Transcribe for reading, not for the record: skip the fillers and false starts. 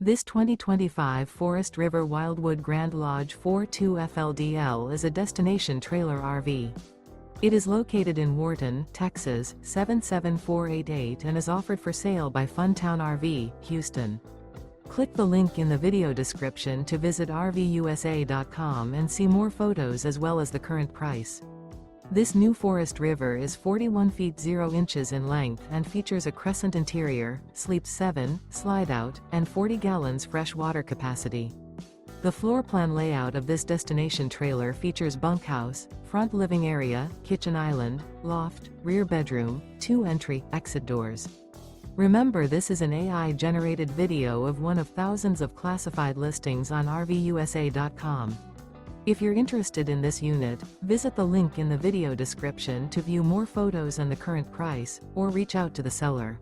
This 2025 Forest River Wildwood Grand Lodge 42 FLDL is a destination trailer RV. It is located in Wharton, Texas, 77488 and is offered for sale by Funtown RV, Houston. Click the link in the video description to visit RVUSA.com and see more photos as well as the current price. This new Forest River is 41 feet 0 inches in length and features a CRESCENT interior, sleeps 7, Slideout, and 40 gallons fresh water capacity. The floor plan layout of this destination trailer features bunkhouse, front living area, kitchen island, loft, rear bedroom, 2 entry/exit doors. Remember, this is an AI-generated video of one of thousands of classified listings on RVUSA.com. If you're interested in this unit, visit the link in the video description to view more photos and the current price, or reach out to the seller.